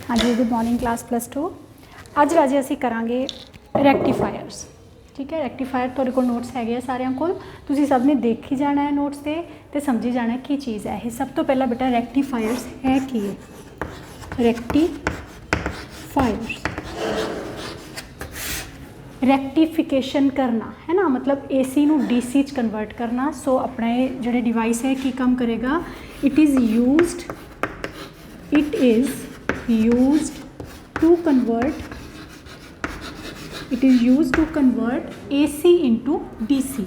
हाँ जी, good morning class +2। अज राजे असी करांगे रैक्टीफायर्स। ठीक है, रैक्टीफायर तुहाडे कोल नोट्स हैगे सारिਆਂ कोल, तुसीं सब ने देख ही जाना है नोट्स ते समझी जाना है की चीज़ है ये। सब तो पहला बेटा रैक्टीफायर्स है की है। रैक्टीफायर्स रैक्टीफिकेशन करना है ना, मतलब AC नू DC च कन्वर्ट करना। सो अपना ये जिहड़े डिवाइस है की काम करेगा, it is used to convert AC into DC,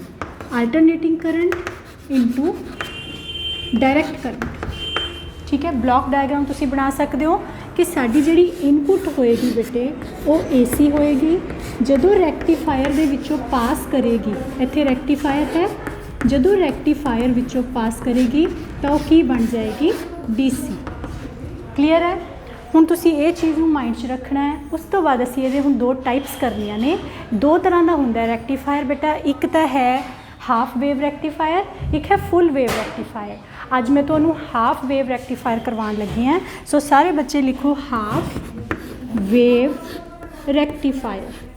alternating current into direct current। ठीक है, ब्लॉक डायग्राम तुसी बना सकते हो कि साडी जिहड़ी इनपुट होएगी बेटे वो AC होएगी, जदों रैक्टीफायर दे विचों पास करेगी। इत्थे रैक्टीफायर है, जदों रैक्टीफायर विचों पास करेगी तो वो की बन जाएगी DC। क्लीयर है? हुण तुसी ये चीज़ नूं माइंड च रखना है। उस तो बाद असीं इहदे हुण दो टाइप्स करनियां ने। दो तरह का हुंदा है रैक्टीफायर बेटा, एक तो है हाफ वेव रैक्टीफायर, एक है फुल वेव रैक्टीफायर। अज मैं तुहानूं हाफ वेव रैक्टीफायर करवाउण लगी हां। सो सारे बच्चे लिखो हाफ वेव रैक्टीफायर।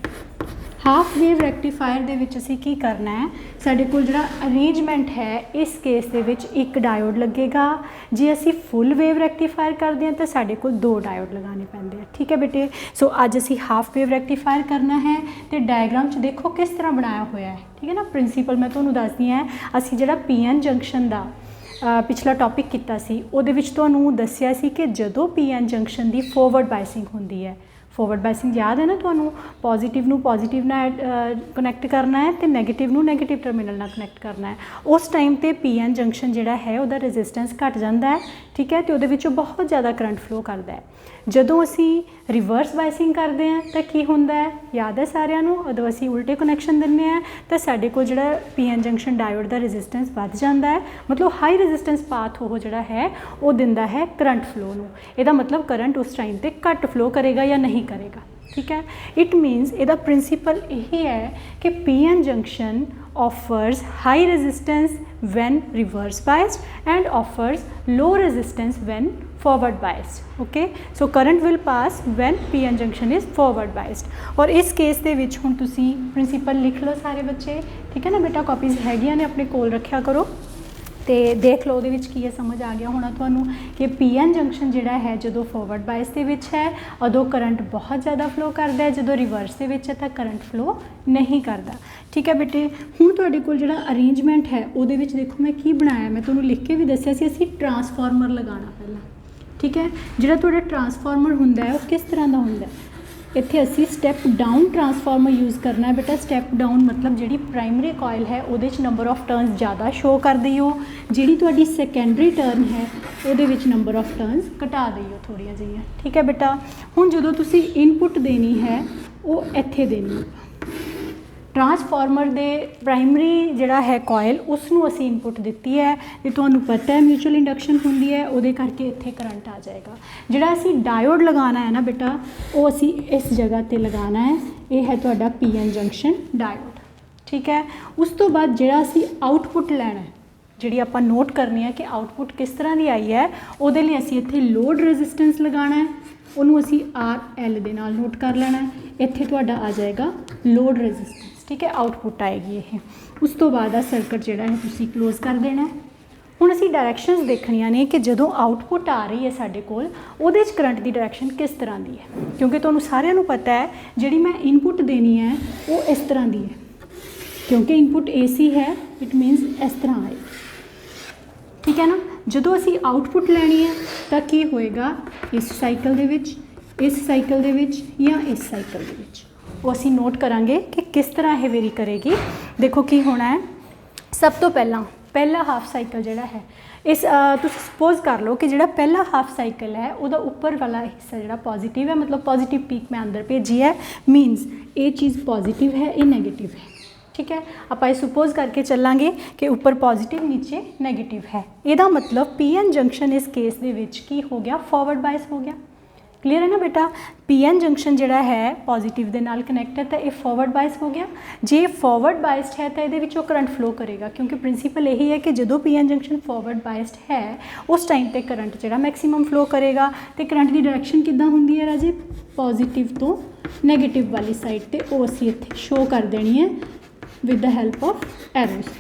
हाफ वेव रैक्टीफायर दे विच असीं की करना है, साडे कोल जिहड़ा अरेंजमेंट है इस केस दे विच एक डायोड लगेगा। जे असीं फुल वेव रैक्टीफायर करते हैं तो साडे कोल दो डायोड लगाने पैंदे हैं। ठीक है बेटे, सो अज असीं हाफ वेव रैक्टीफायर करना है तो डायग्राम च देखो किस तरह बनाया होया है। ठीक है ना, प्रिंसीपल मैं तुहानूं दसदी हां। असीं जिहड़ा PN जंक्शन दा पिछला टॉपिक किया सी, उहदे विच तुहानूं दस्सिया सी कि जदों PN जंक्शन की फॉरवर्ड बायसिंग होंदी है, फॉरवर्ड बायसिंग याद है ना तुहानूं, पॉजिटिव नूं पॉजिटिव नाल कनैक्ट करना है तो नैगेटिव नूं नैगेटिव टर्मिनल नाल कनैक्ट करना है। उस टाइम ते PN जंक्शन जिहड़ा है उहदा रेजिस्टेंस घट जाता है। ठीक है, तो उहदे विचों बहुत ज़्यादा करंट फ्लो करता है। जदों असीं रिवर्स बायसिंग करते हैं तो की होंदा है, याद है सारिਆਂ ਨੂੰ, उदों असीं उल्टे कनैक्शन दिंदे हैं तो साडे कोल जिहड़ा PN जंक्शन डायोड का रेजिस्टेंस वध जाता है। मतलब हाई रेजिस्टेंस पाथ वो जिहड़ा है वो दिंदा है करंट फ्लो नूं। इहदा मतलब करंट उस टाइम ते घट फ्लो करेगा या नहीं करेगा। ठीक है, इट मीनस इहदा प्रिंसीपल यही है कि PN junction offers high resistance when reverse biased and offers low resistance when forward biased। okay, so current will pass when PN junction is forward biased। और इस केस दे विच हुण तुसी प्रिंसीपल लिख लो सारे बच्चे। ठीक है ना बेटा, कॉपीज़ हैगियां ने अपने कोल रखिया करो तो देख लो उहदे विच की है, समझ आ गया होना तुहानूं कि PN जंक्शन जिहड़ा है जदों फॉरवर्ड बायस दे विच है उदों करंट बहुत ज़्यादा फ्लो करता है, जदों रिवर्स दे विच है तो करंट फ्लो नहीं करता। ठीक है बेटे, हुण तुहाडे कोल जिहड़ा अरेंजमेंट है उहदे विच देखो मैं की बनाया, मैं तुहानूं लिख के भी दस्सिया सी असीं ट्रांसफार्मर लगाना पहला। ठीक है, जिहड़ा तुहाडा ट्रांसफार्मर हुंदा है वो किस तरह का हुंदा है, इत्थे असीं स्टैप डाउन ट्रांसफार्मर यूज़ करना है बेटा। स्टैप डाउन मतलब जिहड़ी प्राइमरी कॉयल है उहदे च नंबर ऑफ टर्नस ज़्यादा शो कर दिओ, जिहड़ी तुहाडी सैकेंडरी टर्न है उहदे विच नंबर ऑफ टर्नस घटा दिओ थोड़ियां जिहियां। ठीक है बेटा, हुण जदों तुसीं इनपुट देनी है वो इत्थे देनी है। ट्रांसफार्मर दे प्राइमरी जिहड़ा है कॉयल उसनूं असीं इनपुट दित्ती है, ते तुहानूं पता है म्यूचुअल इंडक्शन हुंदी है, उहदे करके इत्थे करंट आ जाएगा। जिहड़ा असीं डायोड लगाना है ना बेटा वो असीं इस जगह ते लगाना है, ये है तुहाडा PN जंक्शन डायोड। ठीक है, उस तो बाद जिहड़ा असीं आउटपुट लैना है, जिहड़ी आपां नोट करनी है कि आउटपुट किस तरह की आई है, उहदे लई असीं इत्थे लोड रेजिस्टेंस लगाना है, उहनूं असीं RL दे नाल नोट कर लेना है। इत्थे तुहाडा आ जाएगा लोड रेजिस्टेंस। ठीक है, आउटपुट आएगी ये। उस तो बाद सर्किट जिहड़ा है तुसीं क्लोज कर देना है। हुण असीं डायरैक्शनस देखणियां ने कि जदों आउटपुट आ रही है साडे कोल उहदे च करंट की डायरैक्शन किस तरह की है, क्योंकि तुहानूं सारिਆਂ नूं पता है जिहड़ी मैं इनपुट देनी है वो इस तरह की है, क्योंकि इनपुट AC है, इट मीनस इस तरह आए। ठीक है ना, जदों असीं आउटपुट लैनी है तो की होएगा, इस साइकिल दे विच, इस साइकिल दे विच या इस साइकिल दे विच, वो असीं नोट करांगे कि किस तरह ये वेरी करेगी। देखो की होना है, सब तो पहला हाफ साइकिल जिहड़ा है इस तुसीं सपोज कर लो कि जिहड़ा पहला हाफ साइकिल है उहदा उपर वाला हिस्सा जिहड़ा पॉजिटिव है, मतलब पॉजिटिव पीक मैं अंदर भेजी है, मीनस ये चीज़ पॉजिटिव है, ये नैगेटिव है। ठीक है, आपां सपोज करके चलांगे कि ऊपर पॉजिटिव नीचे नैगेटिव है। इहदा मतलब PN जंक्शन इस केस दे विच की हो गया, फॉरवर्ड बायस हो गया। क्लीयर है ना बेटा। पीएन जंक्शन जिहड़ा है पॉजिटिव दे नाल कनैक्ट है तो ये फॉरवर्ड बायस हो गया। जे फॉरवर्ड बायस्ड है तो ये करंट फ्लो करेगा, क्योंकि प्रिंसीपल यही है कि जो पीएन जंक्शन फॉरवर्ड बायस्ड है उस टाइम पर करंट जिहड़ा मैक्सीमम फ्लो करेगा। तो करंट की डायरैक्शन किद्दां हुंदी है राजे, पॉजिटिव तो नैगेटिव वाली साइड तो वो असीं इत्थे शो कर देनी है with the help of arrows.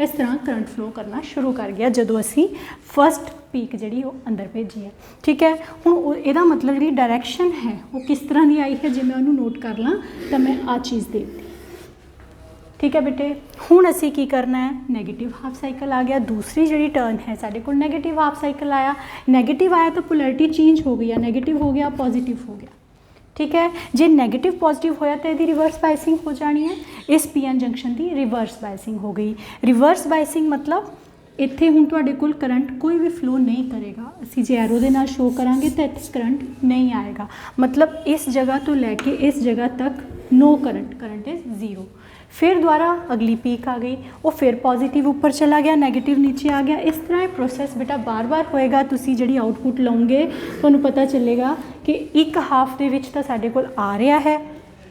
इस तरह करंट फ्लो करना शुरू कर गया जो असी फस्ट पीक जी अंदर भेजी है। ठीक है, हुण इहदा मतलब जी डायरैक्शन है वो किस तरह की आई है, जे मैं उन्होंने नोट कर ला तो मैं आ चीज़ दे दी। ठीक है बेटे, हुण असी की करना है, नैगेटिव हाफ साइकिल आ गया। दूसरी जी टर्न है साढ़े को नैगेटिव हाफ साइकिल आया। नैगेटिव आया तो पोलैरिटी चेंज हो गई है, नैगेटिव हो गया पॉजिटिव हो गया। ठीक है, जे नैगेटिव पॉजिटिव होया तो यदि रिवर्स बायसिंग हो जानी है। इस पीएन जंक्शन की रिवर्स बायसिंग हो गई। रिवर्स बायसिंग मतलब इत्थे हुण तुहाडे कोल करंट कोई भी फ्लो नहीं करेगा। असीं जे एरो दे नाल शो करांगे तो इत्थे करंट नहीं आएगा, मतलब इस जगह तो लैके इस जगह तक no current, current is zero. फिर दोबारा अगली पीक आ गई, वो फिर पॉजिटिव ऊपर चला गया, नैगेटिव नीचे आ गया। इस तरह प्रोसैस बेटा बार बार होएगा। तुसी जिहड़ी आउटपुट लाओगे तुहानूं पता चलेगा कि एक हाफ दे विच तां साडे कोल आ रहा है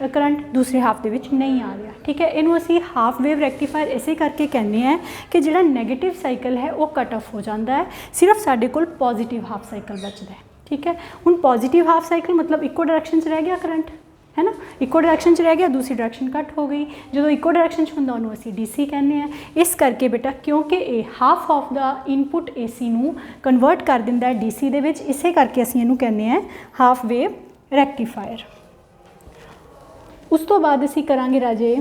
करंट, दूसरे हाफ दे विच नहीं आ रहा। ठीक है, इनू असी हाफ वेव रैक्टीफायर इसे करके कहने हैं कि जिहड़ा नैगेटिव साइकिल है वो कट ऑफ हो जाता है, सिर्फ साडे कोल पॉजिटिव हाफ साइकिल बचता है। ठीक है, हुण पॉजिटिव हाफ साइकिल मतलब इक्को डायरैक्शन च रह गया करंट, है ना, इक्को डायरैक्शन च रह गया, दूसरी डायरैक्शन कट हो गई। जो इक्को डायरैक्शन च हुंदा उहनूं असीं डीसी कहने हैं। इस करके बेटा क्योंकि ये half of the input AC नूं कन्वर्ट कर दिंदा है डीसी दे विच, इसे करके असीं इहनूं कहने हैं हाफ वेव रैक्टीफायर। उस तो बाद असीं करांगे राजे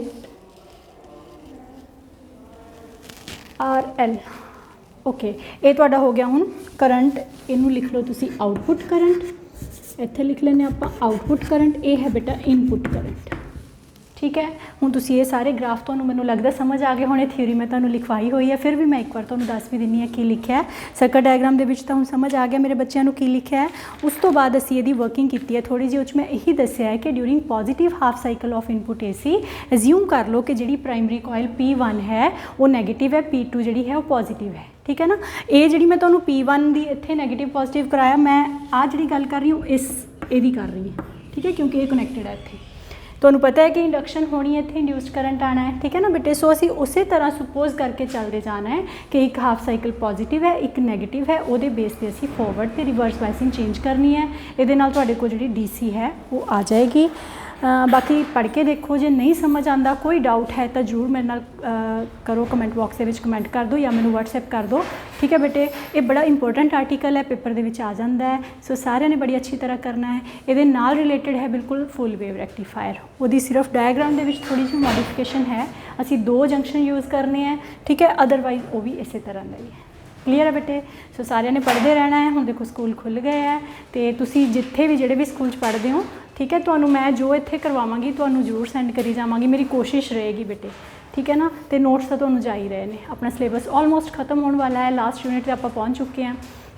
RL। ओके, ये तुहाडा हो गया हुण करंट, इनूं लिख लो तुसीं आउटपुट करंट, इत्थे लिख लेने आपां आउटपुट करंट, ये है बेटा इनपुट करंट। ठीक है, हुण तुसीं ये सारे ग्राफ तुहानूं मैनूं लगदा समझ आ गए होणे। थ्योरी मैं तुहानूं लिखवाई हुई है, फिर भी मैं एक बार तुहानूं दस भी दिंदी हां की लिखिआ है। सर्कट डायग्राम दे विच तां हुण समझ आ गया मेरे बच्चों नूं की लिखिआ है। उस तो बाद असीं इहदी वर्किंग कीती है थोड़ी जी, उस मैं यही दस्सिआ है कि during positive half cycle of input AC assume कर लो कि जिहड़ी प्राइमरी कॉइल P1 है वो नैगेटिव है, P2 जिहड़ी है वो पॉजिटिव है। ठीक है ना, ये जिहड़ी मैं तुहानूं P1 दी इत्थे नैगेटिव पॉजिटिव कराया, मैं आ जिहड़ी गल कर रही हूँ इस इहदी कर रही हूँ। ठीक है, क्योंकि ये कनैक्टेड है इत्थे। तुहानूं पता है कि इंडक्शन होनी है, इत्थे इंड्यूस्ड करंट आना है। ठीक है ना बेटे, सो असीं उस तरह सुपोज करके चलते जाना है कि एक हाफ साइकिल पॉजिटिव है, एक नैगेटिव है, वो बेस पर असीं फॉरवर्ड तो रिवर्स बायसिंग चेंज करनी है। ये नाल तुहाडे कोल जिहड़ी डीसी है वो आ जाएगी। बाकी पढ़ के देखो, जे नहीं समझ आता कोई डाउट है तो जरूर मेरे नाल करो, कमेंट बॉक्स के कमेंट कर दो या मैनूं व्हाट्सएप कर दो। ठीक है बेटे, ये बड़ा इंपोर्टेंट आर्टिकल है, पेपर दे विच आ जाता है। सो सारे ने बड़ी अच्छी तरह करना है। ये नाल रिलेटेड है बिल्कुल फुल वेव रैक्टीफायर, वो सिर्फ डायग्राम दे विच थोड़ी जी मॉडिफिकेशन है, असी 2 जंक्शन यूज़ करने हैं। ठीक है, अदरवाइज वो भी इस तरह का ही है। क्लीयर है बेटे, सो सारे ने पढ़ते रहना है। हुण देखो स्कूल खुल गए हैं तो तुसी जिथे भी जिहड़े भी स्कूल पढ़ते हो, ठीक है, तुहानूं मैं जो इत्थे करवावांगी तुहानूं जरूर सेंड करी जावांगी, मेरी कोशिश रहेगी बेटे। ठीक है ना, तो नोट्स तो तुहानूं जा ही रहे हैं। अपना सिलेबस ऑलमोस्ट खत्म होने वाला है, लास्ट यूनिट ते आपां पहुँच चुके हैं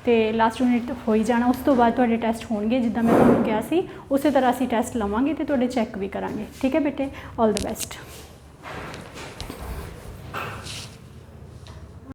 तो लास्ट यूनिट हो ही जाना। उस तो बाद तुहाडे टैसट होणगे, जिद्दां मैं तुहानूं कहा सी उस तरह असीं टैसट लवांगे तो तुहाडे चैक भी करांगे। ठीक है बेटे, ऑल द बेस्ट।